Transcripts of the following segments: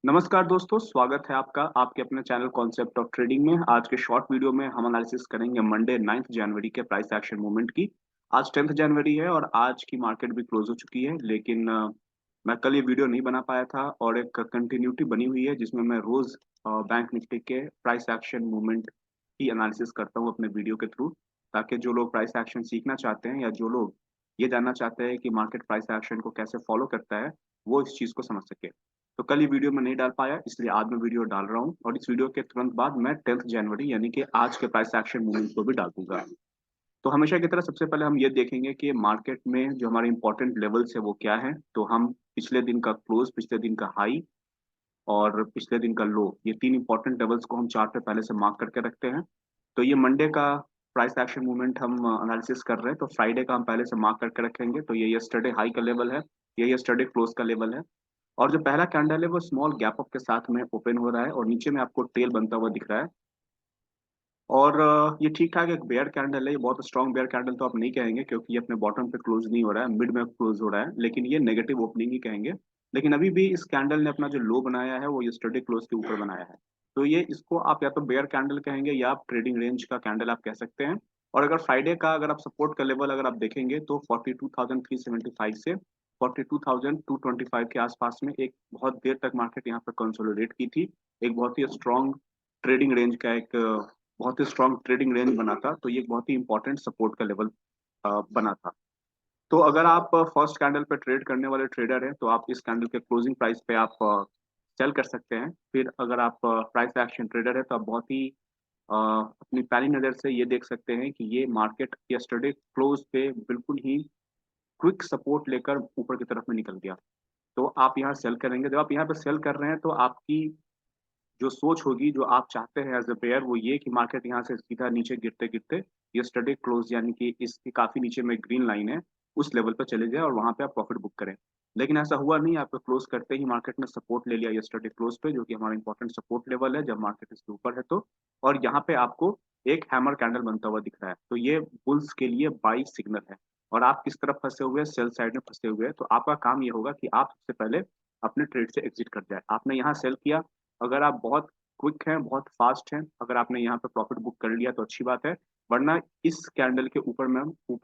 नमस्कार दोस्तों, स्वागत है आपका आपके अपने चैनल कॉन्सेप्ट ऑफ ट्रेडिंग में। आज के शॉर्ट वीडियो में हम एनालिसिस करेंगे मंडे 9 जनवरी के प्राइस एक्शन मूवमेंट की। आज 10 जनवरी है और आज की मार्केट भी क्लोज हो चुकी है, लेकिन मैं कल ये वीडियो नहीं बना पाया था और एक कंटिन्यूटी बनी हुई है जिसमें मैं रोज बैंक निफ्टी के प्राइस एक्शन मूवमेंट की एनालिसिस करता हूँ अपने वीडियो के थ्रू, ताकि जो लोग प्राइस एक्शन सीखना चाहते हैं या जो लोग ये जानना चाहते हैं कि मार्केट प्राइस एक्शन को कैसे फॉलो करता है, वो इस चीज़ को समझ सके। तो कल ये वीडियो मैं नहीं डाल पाया, इसलिए आज मैं वीडियो डाल रहा हूँ और इस वीडियो के तुरंत बाद मैं 10 जनवरी यानी कि आज के प्राइस एक्शन मूवमेंट को भी डाल दूंगा। तो हमेशा की तरह सबसे पहले हम ये देखेंगे कि मार्केट में जो हमारे इंपॉर्टेंट लेवल्स है वो क्या है। तो हम पिछले दिन का क्लोज, पिछले दिन का हाई और पिछले दिन का लो, ये तीन इंपॉर्टेंट लेवल्स को हम चार्ट पे पहले से मार्क करके रखते हैं। तो ये मंडे का प्राइस एक्शन मूवमेंट हम एनालिसिस कर रहे हैं, तो फ्राइडे का हम पहले से मार्क करके रखेंगे। तो ये यस्टरडे हाई का लेवल है, ये यस्टरडे क्लोज का लेवल है। और जो पहला कैंडल है वो स्मॉल गैप अप के साथ में ओपन हो रहा है और नीचे में आपको टेल बनता हुआ दिख रहा है। और ये ठीक ठाक एक बेयर कैंडल है, ये बहुत स्ट्रॉन्ग बेयर कैंडल तो आप नहीं कहेंगे क्योंकि ये अपने बॉटम पे क्लोज नहीं हो रहा है, मिड में क्लोज हो रहा है, लेकिन ये नेगेटिव ओपनिंग ही कहेंगे। लेकिन अभी भी इस कैंडल ने अपना जो लो बनाया है वो यस्टरडे क्लोज के ऊपर बनाया है। तो ये इसको आप या तो बेयर कैंडल कहेंगे या आप ट्रेडिंग रेंज का कैंडल आप कह सकते हैं। और अगर फ्राइडे का अगर आप सपोर्ट का लेवल अगर आप देखेंगे तो 42,375 से 42,225 के आसपास में एक बहुत देर तक मार्केट यहाँ पर कंसोलिडेट की थी। एक बहुत ही स्ट्रॉन्ग ट्रेडिंग रेंज का एक बहुत ही स्ट्रॉन्ग ट्रेडिंग रेंज बना था, तो ये एक बहुत ही इंपॉर्टेंट सपोर्ट का लेवल बना था। तो अगर आप फर्स्ट कैंडल पे ट्रेड करने वाले ट्रेडर हैं तो आप इस कैंडल के क्लोजिंग प्राइस पे आप सेल कर सकते हैं। फिर अगर आप प्राइस एक्शन ट्रेडर है तो आप बहुत ही अपनी पैनी नज़र से ये देख सकते हैं कि ये मार्केट यस्टरडे क्लोज पे बिल्कुल ही क्विक सपोर्ट लेकर ऊपर की तरफ में निकल गया। तो आप यहाँ सेल करेंगे, जब आप यहाँ पे सेल कर रहे हैं तो आपकी जो सोच होगी, जो आप चाहते हैं एज अ पेयर, वो ये कि मार्केट यहाँ से सीधा नीचे गिरते गिरते यस्टरडे क्लोज यानी कि इसके काफी नीचे में ग्रीन लाइन है, उस लेवल पर चले जाए और वहां पे आप प्रॉफिट बुक करें। लेकिन ऐसा हुआ नहीं, आपको क्लोज करते ही मार्केट ने सपोर्ट ले लिया यस्टरडे क्लोज पे, जो कि हमारा इंपॉर्टेंट सपोर्ट लेवल है जब मार्केट इसके ऊपर है तो। और यहाँ पे आपको एक हैमर कैंडल बनता हुआ दिख रहा है, तो ये बुल्स के लिए बाई सिग्नल है। और आप किस तरफ फंसे हुए हैं? सेल साइड में फंसे हुए हैं। तो आपका काम ये होगा कि आप सबसे पहले अपने ट्रेड से एग्जिट कर जाए। आपने यहाँ सेल किया, अगर आप बहुत क्विक हैं, बहुत फास्ट हैं, अगर आपने यहाँ पे प्रॉफिट बुक कर लिया तो अच्छी बात है, वरना इस कैंडल के ऊपर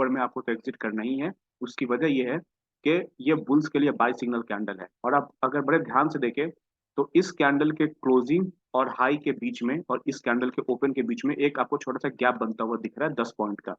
में आपको तो एग्जिट करना ही है। उसकी वजह ये है कि ये बुल्स के लिए बाय सिग्नल कैंडल है। और आप अगर बड़े ध्यान से देखें तो इस कैंडल के क्लोजिंग और हाई के बीच में और इस कैंडल के ओपन के बीच में एक आपको छोटा सा गैप बनता हुआ दिख रहा है 10 पॉइंट का।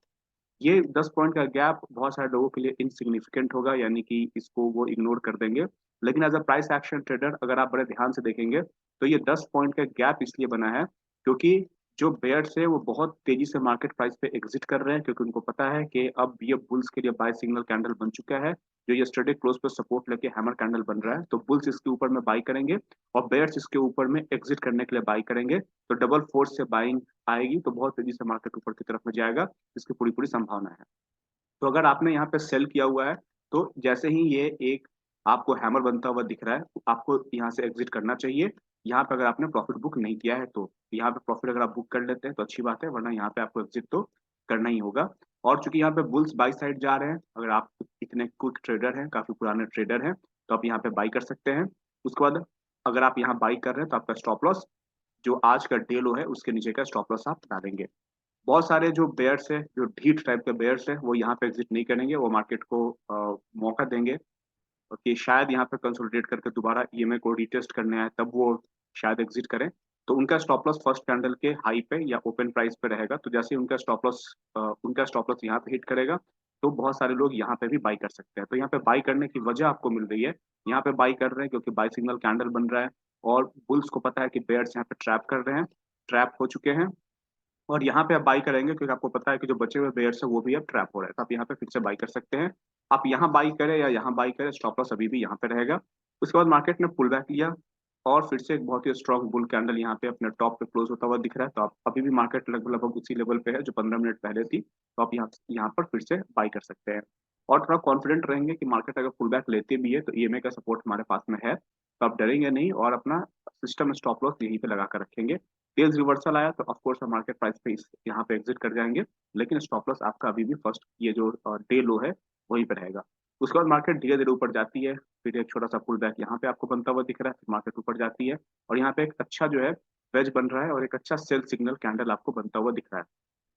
ये 10 पॉइंट का गैप बहुत सारे लोगों के लिए इनसिग्निफिकेंट होगा, यानी कि इसको वो इग्नोर कर देंगे। लेकिन as a price action trader अगर आप बड़े ध्यान से देखेंगे तो ये 10 पॉइंट का गैप इसलिए बना है क्योंकि जो बेयर्स है वो बहुत तेजी से मार्केट प्राइस पे एग्जिट कर रहे हैं, क्योंकि उनको पता है कि अब ये बुल्स के लिए बाय सिग्नल कैंडल बन चुका है, जो यस्टरडे क्लोज पे सपोर्ट लेके हैमर कैंडल बन रहा है। तो बुल्स इसके ऊपर में बाई करेंगे और बेयर्स इसके ऊपर में एग्जिट करने के लिए बाई करेंगे। तो डबल फोर्स से बाइंग आएगी तो बहुत तेजी से मार्केट ऊपर की तरफ में जाएगा, इसकी पूरी पूरी संभावना है। तो अगर आपने यहाँ पे सेल किया हुआ है तो जैसे ही ये एक आपको हैमर बनता हुआ दिख रहा है तो आपको यहाँ से एग्जिट करना चाहिए। यहाँ पे अगर आपने प्रॉफिट बुक नहीं किया है तो यहाँ पे प्रॉफिट अगर आप बुक कर लेते हैं तो अच्छी बात है, वरना यहाँ पे आपको एग्जिट तो करना ही होगा। और चूंकि यहाँ पे बुल्स बाई साइड जा रहे हैं, अगर आप इतने क्विक ट्रेडर हैं, काफी पुराने ट्रेडर हैं, तो आप यहाँ पे बाई कर सकते हैं। उसके बाद अगर आप यहाँ बाई कर रहे हैं तो आपका स्टॉप लॉस जो आज का डे लो है उसके नीचे का स्टॉप लॉस आप डालेंगे। बहुत सारे जो बेयर्स है, जो ढीठ टाइप के बेयर्स है, वो यहाँ पे एग्जिट नहीं करेंगे, वो मार्केट को मौका देंगे कि शायद यहाँ पे कंसोलिडेट करके दोबारा ईएमए को रीटेस्ट करने आए, तब वो शायद एग्जिट करें। तो उनका स्टॉप लॉस फर्स्ट कैंडल के हाई पे या ओपन प्राइस पे रहेगा। तो जैसे ही उनका स्टॉप लॉस यहाँ पे हिट करेगा तो बहुत सारे लोग यहाँ पे भी बाई कर सकते हैं। तो यहाँ पे बाई करने की वजह आपको मिल रही है, यहाँ पे बाई कर रहे हैं क्योंकि बाई सिग्नल कैंडल बन रहा है और बुल्स को पता है कि बेयर्स यहाँ पे ट्रैप कर रहे हैं, ट्रैप हो चुके हैं। और यहाँ पे आप बाई करेंगे क्योंकि आपको पता है कि जो बचे हुए बेयर्स है वो भी अब ट्रैप हो रहे हैं, तो आप यहाँ पे फिर से बाई कर सकते हैं। आप यहाँ बाई करें या यहाँ बाई करें, स्टॉप लॉस अभी भी यहाँ पे रहेगा। उसके बाद मार्केट ने पुल बैक लिया और फिर से एक बहुत ही स्ट्रॉन्ग बुल कैंडल यहाँ पे अपने टॉप पे क्लोज होता हुआ दिख रहा है। तो आप अभी भी मार्केट लगभग लगभग उसी लेवल पे है जो 15 मिनट पहले थी, तो आप यहाँ यहाँ पर फिर से बाई कर सकते हैं। और थोड़ा कॉन्फिडेंट रहेंगे कि मार्केट अगर पुल बैक लेते भी है तो ईएमए का सपोर्ट हमारे पास में है, तो आप डरेंगे नहीं और अपना सिस्टम स्टॉप लॉस यहीं पे लगा कर रखेंगे। तेज रिवर्सल आया तो ऑफ कोर्स हम मार्केट प्राइस पे इस यहाँ पे एग्जिट कर जाएंगे, लेकिन स्टॉप लॉस आपका अभी भी फर्स्ट ये जो डे लो है वहीं पे रहेगा। उसके बाद मार्केट धीरे-धीरे ऊपर जाती है, फिर एक छोटा-सा पुल बैक यहाँ पे आपको बनता हुआ दिख रहा है, फिर मार्केट ऊपर जाती है और यहाँ पे एक अच्छा जो है वेज बन रहा है और एक अच्छा सेल सिग्नल कैंडल आपको बनता हुआ दिख रहा है।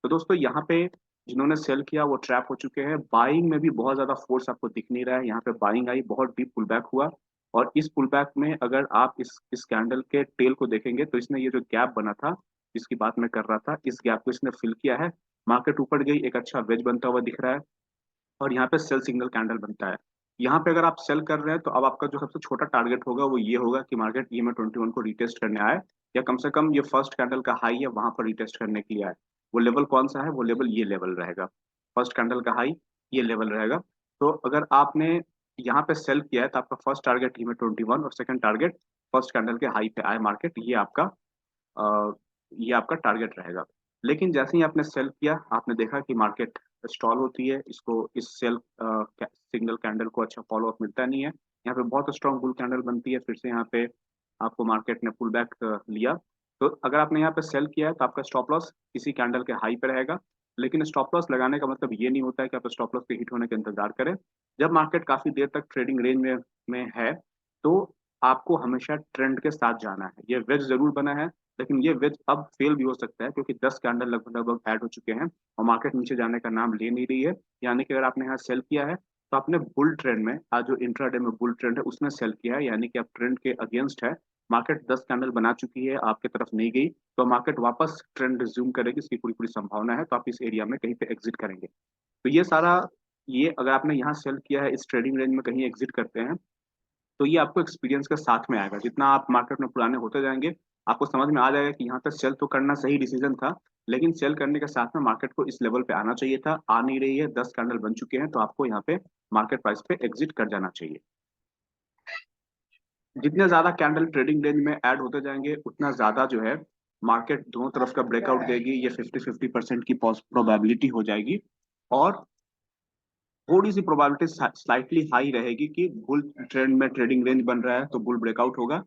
तो दोस्तों यहाँ पे जिन्होंने सेल किया वो ट्रैप हो चुके हैं, बाइंग में भी बहुत ज़्यादा फोर्स आपको दिख नहीं रहा है, यहाँ पे बाइंग आई, बहुत डीप पुल बैक हुआ और इस पुल बैक में अगर आप इस कैंडल के टेल को देखेंगे तो इसने ये जो गैप बना था, जिसकी बात मैं कर रहा था, इस गैप को इसने फिल किया है, मार्केट ऊपर गई, एक अच्छा वेज बनता हुआ दिख रहा है। और यहाँ पे सेल सिग्नल कैंडल बनता है। यहाँ पे अगर आप सेल कर रहे हैं तो अब आपका जो सबसे छोटा टारगेट होगा वो ये होगा कि मार्केट ईएमए 21 को रीटेस्ट करने आए या कम से कम ये फर्स्ट कैंडल का हाई है वहां पर रीटेस्ट करने के लिए आए। वो लेवल कौन सा है? वो लेवल ये लेवल रहेगा। फर्स्ट कैंडल का हाई ये लेवल रहेगा। तो अगर आपने यहाँ पे सेल किया है तो आपका फर्स्ट टारगेट ईएमए 21 और सेकंड टारगेट फर्स्ट कैंडल के हाई पे आए मार्केट, अ, ये आपका टारगेट रहेगा। लेकिन जैसे ही आपने सेल किया, आपने देखा कि मार्केट स्टॉल होती है, इसको इस सिग्नल कैंडल को अच्छा फॉलो अप मिलता नहीं है। यहाँ पे बहुत स्ट्रॉन्ग बुल कैंडल बनती है, फिर से यहाँ पे आपको मार्केट ने पुल बैक लिया। तो अगर आपने यहाँ पे सेल किया है तो आपका स्टॉप लॉस इसी कैंडल के हाई पे रहेगा। लेकिन स्टॉप लॉस लगाने का मतलब ये नहीं होता है कि आप स्टॉप लॉस के हिट होने का इंतजार करें। जब मार्केट काफी देर तक ट्रेडिंग रेंज में है, तो आपको हमेशा ट्रेंड के साथ जाना है। ये वेज जरूर बना है, लेकिन ये वेज अब फेल भी हो सकता है क्योंकि 10 कैंडल लगभग लगभग ऐड हो चुके हैं और मार्केट नीचे जाने का नाम ले नहीं रही है। यानी कि अगर आपने यहाँ सेल किया है तो आपने बुल ट्रेंड में, आज जो इंट्राडे में बुल ट्रेंड है उसमें सेल किया है, यानी कि आप ट्रेंड के अगेंस्ट है। मार्केट 10 कैंडल बना चुकी है, आपके तरफ नहीं गई, तो मार्केट वापस ट्रेंड रिज्यूम करेगी, इसकी पूरी पूरी संभावना है। तो आप इस एरिया में कहीं पे एग्जिट करेंगे। तो ये अगर आपने यहाँ सेल किया है, इस ट्रेडिंग रेंज में कहीं एग्जिट करते हैं, तो ये आपको एक्सपीरियंस के साथ में आएगा। जितना आप मार्केट में पुराने होते जाएँगे, आपको समझ में आ जाएगा कि यहाँ पे सेल तो करना सही डिसीजन था, लेकिन सेल करने के साथ में मार्केट को इस लेवल पे आना चाहिए था, आ नहीं रही है, 10 कैंडल बन चुके हैं, तो आपको यहाँ पे मार्केट प्राइस पे एग्ज़िट कर जाना चाहिए। जितने ज़्यादा कैंडल ट्रेडिंग रेंज में ऐड होते जाएँगे, उतना ज़्यादा जो है मार्केट दोनों तरफ का ब्रेकआउट देगी, ये 50-50% की प्रोबेबिलिटी हो जाएगी और थोड़ी-सी प्रोबेबिलिटी स्लाइटली हाई रहेगी कि बुल ट्रेंड में ट्रेडिंग रेंज बन रहा है, तो बुल ब्रेकआउट होगा।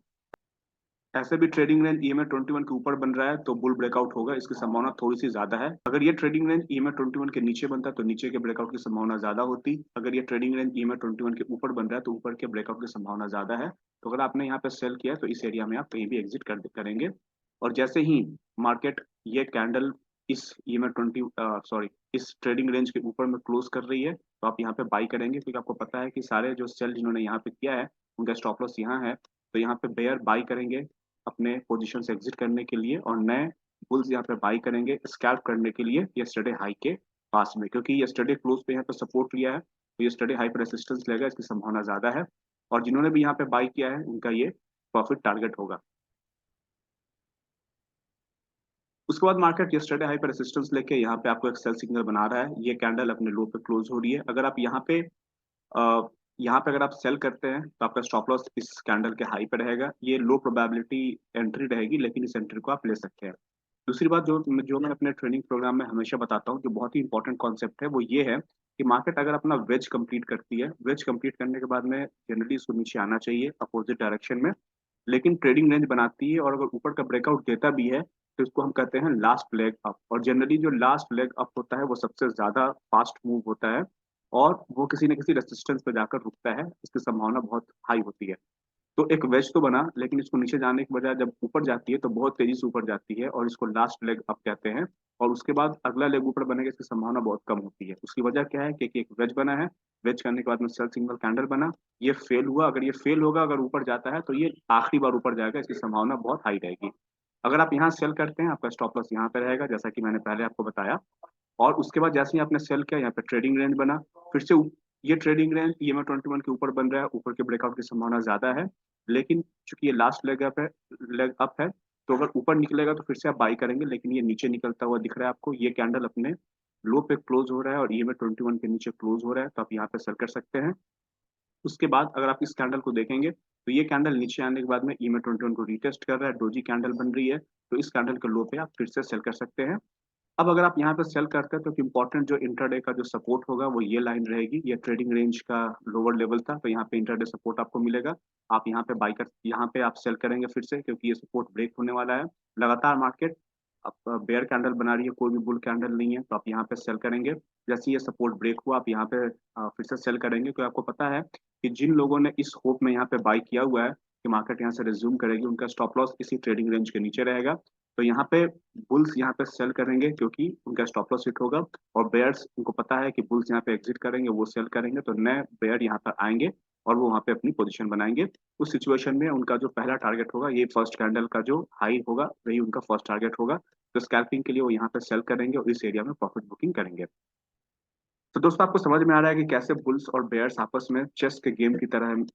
ऐसे भी ट्रेडिंग रेंज ईएमए 21 के ऊपर बन रहा है तो बुल ब्रेकआउट होगा, इसकी संभावना थोड़ी-सी ज़्यादा है। अगर ये ट्रेडिंग रेंज ईएमए 21 के नीचे बनता है तो नीचे के ब्रेकआउट की संभावना ज़्यादा होती। अगर ये ट्रेडिंग रेंज ईएमए 21 के ऊपर बन रहा है तो ऊपर के ब्रेकआउट की संभावना ज़्यादा है। तो अगर आपने यहाँ पे सेल किया है तो इस एरिया में आप कहीं भी एग्ज़िट करेंगे और जैसे ही मार्केट ये कैंडल इस ईएमए 20 इस ट्रेडिंग रेंज के ऊपर में क्लोज़ कर रही है, तो आप यहाँ पे बाय करेंगे क्योंकि आपको पता है कि सारे जो सेल जिन्होंने यहाँ पे किया है, उनका स्टॉप लॉस यहाँ है। तो यहाँ पे बेयर बाय करेंगे अपने पोजीशन से एग्जिट करने के लिए और नए बुल्स यहाँ पे बाई करेंगे स्कैल्प करने के लिए यस्टरडे हाई के पास में, क्योंकि यस्टरडे क्लोज पे यहाँ पे सपोर्ट लिया है तो यस्टरडे हाई पे रेसिस्टेंस लेगा, इसकी संभावना ज्यादा है और जिन्होंने भी यहाँ पे बाई किया है उनका ये प्रॉफिट टारगेट होगा। उसके बाद मार्केट यस्टरडे हाई पे रेसिस्टेंस लेके यहाँ पे आपको एक सेल सिग्नल बना रहा है, ये कैंडल अपने लो पे क्लोज हो रही है। अगर आप अ, यहाँ पे अगर आप सेल करते हैं तो आपका स्टॉप लॉस इस कैंडल के हाई पे रहेगा, ये लो प्रोबेबिलिटी एंट्री रहेगी, लेकिन इस एंट्री को आप ले सकते हैं। दूसरी बात जो मैं अपने ट्रेनिंग प्रोग्राम में हमेशा बताता हूँ, जो बहुत ही इंपॉर्टेंट कॉन्सेप्ट है, वो ये है कि मार्केट अगर अपना वेज कंप्लीट करती है, वेज कंप्लीट करने के बाद में जनरली इसको नीचे आना चाहिए अपोजिट डायरेक्शन में, लेकिन ट्रेडिंग रेंज बनाती है और अगर ऊपर का ब्रेकआउट देता भी है तो इसको हम कहते हैं लास्ट लेग अप, और जनरली जो लास्ट लेग अप होता है वो सबसे ज्यादा फास्ट मूव होता है और वो किसी न किसी रेसिस्टेंस पे जाकर रुकता है, इसकी संभावना बहुत हाई होती है। तो एक वेज तो बना, लेकिन इसको नीचे जाने के बजाय जब ऊपर जाती है तो बहुत तेजी से ऊपर जाती है और इसको लास्ट लेग अप कहते हैं। और उसके बाद अगला लेग ऊपर बनेगा, इसकी संभावना बहुत कम होती है। उसकी वजह क्या है? क्योंकि एक वेज बना है, वेज करने के बाद में सेल सिग्नल कैंडल बना, ये फेल हुआ। अगर ये फेल होगा, अगर ऊपर जाता है तो ये आखिरी बार ऊपर जाएगा, इसकी संभावना बहुत हाई रहेगी। अगर आप यहाँ सेल करते हैं, आपका स्टॉप लॉस यहाँ पे रहेगा जैसा कि मैंने पहले आपको बताया। और उसके बाद जैसे ही आपने सेल किया, यहाँ पे ट्रेडिंग रेंज बना, फिर से ये ट्रेडिंग रेंज ईएमए 21 के ऊपर बन रहा है, ऊपर के ब्रेकआउट की संभावना ज्यादा है, लेकिन चूंकि ये लास्ट लेग अप है, तो अगर ऊपर निकलेगा तो फिर से आप बाई करेंगे, लेकिन ये नीचे निकलता हुआ दिख रहा है आपको, ये कैंडल अपने लो पे क्लोज हो रहा है और ईएमए 21 के नीचे क्लोज हो रहा है, तो आप यहाँ पे सेल कर सकते हैं। उसके बाद अगर आप इस कैंडल को देखेंगे तो ये कैंडल नीचे आने के बाद में ईएमए 21 को रीटेस्ट कर रहा है, डोजी कैंडल बन रही है, तो इस कैंडल के लो पे आप फिर से सेल कर सकते हैं। अब अगर आप यहाँ पे सेल करते हैं तो इम्पोर्टेंट जो इंट्राडे का जो सपोर्ट होगा वो ये लाइन रहेगी, ये ट्रेडिंग रेंज का लोअर लेवल था, तो यहाँ पे इंट्राडे सपोर्ट आपको मिलेगा। आप यहाँ पे बाई कर यहाँ पे आप सेल करेंगे फिर से, क्योंकि ये सपोर्ट ब्रेक होने वाला है। लगातार मार्केट अब बेयर कैंडल बना रही है, कोई भी बुल कैंडल नहीं है, तो आप यहाँ पे सेल करेंगे। जैसे ये सपोर्ट ब्रेक हुआ, आप यहाँ पे फिर से सेल करेंगे, क्योंकि आपको पता है कि जिन लोगों ने इस होप में यहाँ पे बाई किया हुआ है कि मार्केट यहाँ से रिज्यूम करेगी, उनका स्टॉप लॉस इसी ट्रेडिंग रेंज के नीचे रहेगा। तो यहाँ पे बुल्स यहाँ पे सेल करेंगे, क्योंकि उनका स्टॉप लॉस हिट होगा। और बेयर्स, उनको पता है कि बुल्स यहाँ पे एग्जिट करेंगे, वो सेल करेंगे, तो नए बेयर यहाँ पर आएंगे और वो वहाँ पे अपनी पोजीशन बनाएंगे। उस सिचुएशन में उनका जो पहला टारगेट होगा, ये फर्स्ट कैंडल का जो हाई होगा, वही उनका फर्स्ट टारगेट होगा। तो स्कैल्पिंग के लिए वो यहाँ पे सेल करेंगे और इस एरिया में प्रॉफिट बुकिंग करेंगे। तो दोस्तों, आपको समझ में आ रहा है कि कैसे बुल्स और बेयर्स आपस में चेस के गेम की तरह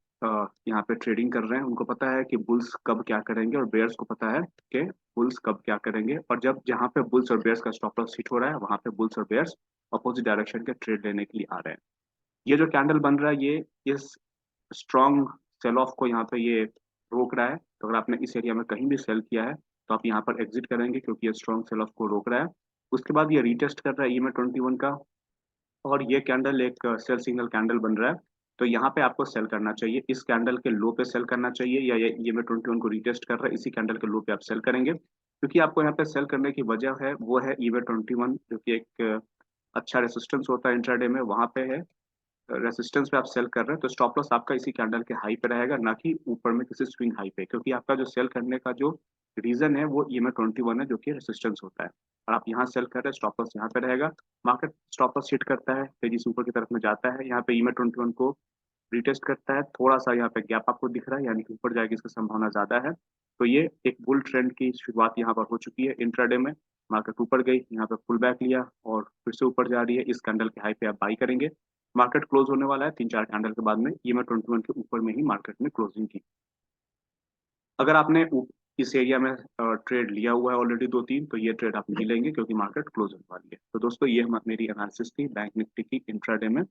यहाँ पे ट्रेडिंग कर रहे हैं। उनको पता है कि बुल्स कब क्या करेंगे और बेयर्स को पता है कि बुल्स कब क्या करेंगे। और जब जहाँ पे बुल्स और बेयर्स का स्टॉप लॉस हिट हो रहा है, वहां पे बुल्स और बेयर्स अपोजिट डायरेक्शन के ट्रेड लेने के लिए आ रहे हैं। ये जो कैंडल बन रहा है, ये इस स्ट्रॉन्ग सेल ऑफ को यहाँ पे ये रोक रहा है। तो अगर आपने इस एरिया में कहीं भी सेल किया है, तो आप यहाँ पर एग्जिट करेंगे, क्योंकि ये स्ट्रॉन्ग सेल ऑफ को रोक रहा है। उसके बाद ये रीटेस्ट कर रहा है EMA 21 का, और ये कैंडल एक सेल सिग्नल कैंडल बन रहा है। तो यहाँ पे आपको सेल करना चाहिए, इस कैंडल के लो पे सेल करना चाहिए, या ये EMA 21 को रीटेस्ट कर रहा है, इसी कैंडल के लो पे आप सेल करेंगे। क्योंकि आपको यहाँ पे सेल करने की वजह है, वो है EMA 21, जो कि एक अच्छा रेसिस्टेंस होता है इंट्राडे में, वहां पे है। रेसिस्टेंस पे आप सेल कर रहे हैं, तो स्टॉप लॉस आपका इसी कैंडल के हाई पे रहेगा, ना कि ऊपर में किसी स्विंग हाई पे, क्योंकि आपका जो सेल करने का जो रीजन है, वो EMA 21 है, जो कि रेसिस्टेंस होता है। और आप यहाँ सेल कर रहे हैं, स्टॉप लॉस यहाँ पे रहेगा। मार्केट स्टॉप लॉस हिट करता है, तेजी से ऊपर की तरफ में जाता है, यहाँ पे EMA 21 को रिटेस्ट करता है, थोड़ा सा यहाँ पे गैप आपको दिख रहा है, यानी कि ऊपर जाएगी इसकी संभावना ज्यादा है। तो ये एक बुल ट्रेंड की शुरुआत यहाँ पर हो चुकी है इंट्राडे में। मार्केट ऊपर गई, यहाँ पे पुल बैक लिया और फिर से ऊपर जा रही है। इस कैंडल के हाई पे आप बाई करेंगे। मार्केट क्लोज होने वाला है 3-4 कैंडल के बाद में EMA 21 के ऊपर में ही मार्केट में क्लोजिंग की। अगर आपने इस एरिया में ट्रेड लिया हुआ है ऑलरेडी 2-3, तो ये ट्रेड आप नहीं लेंगे, क्योंकि मार्केट क्लोज होने वाली है। तो दोस्तों, ये मेरी एनालिसिस थी बैंक निफ्टी की इंट्राडे में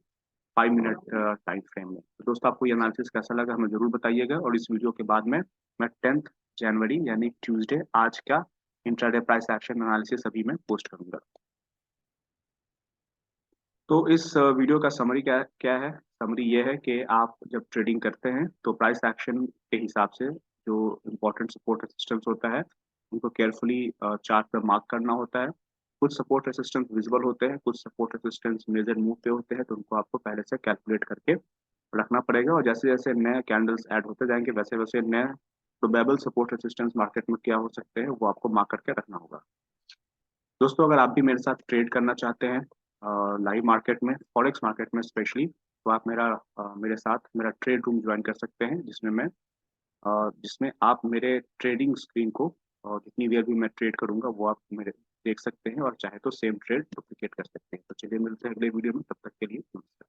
5 मिनट टाइम फ्रेम में। तो दोस्तों, आपको ये एनालिसिस कैसा लगा हमें जरूर बताइएगा। और इस वीडियो के बाद में मैं 10 जनवरी यानी ट्यूसडे आज का इंट्राडे प्राइस एक्शन एनालिसिस अभी मैं पोस्ट करूंगा। तो इस वीडियो का समरी क्या क्या है? समरी ये है कि आप जब ट्रेडिंग करते हैं, तो प्राइस एक्शन के हिसाब से जो इम्पोर्टेंट सपोर्ट रेसिस्टेंस होता है, उनको केयरफुली चार्ट पे मार्क करना होता है। कुछ सपोर्ट रेसिस्टेंस विजिबल होते हैं, कुछ सपोर्ट रेसिस्टेंस मेजर मूव पे होते हैं, तो उनको आपको पहले से कैलकुलेट करके रखना पड़ेगा। और जैसे जैसे नए कैंडल्स ऐड होते जाएंगे, वैसे वैसे नए प्रोबेबल सपोर्ट रेसिस्टेंस मार्केट में क्या हो सकते हैं, वो आपको मार्क करके रखना होगा। दोस्तों, अगर आप भी मेरे साथ ट्रेड करना चाहते हैं लाइव मार्केट में, फॉरेक्स मार्केट में स्पेशली, तो आप मेरे साथ मेरा ट्रेड रूम ज्वाइन कर सकते हैं, जिसमें आप मेरे ट्रेडिंग स्क्रीन को और जितनी देर भी मैं ट्रेड करूंगा, वो आप मेरे देख सकते हैं, और चाहे तो सेम ट्रेड डुप्लीकेट कर सकते हैं। तो चलिए, मिलते हैं अगले वीडियो में, तब तक के लिए नमस्कार।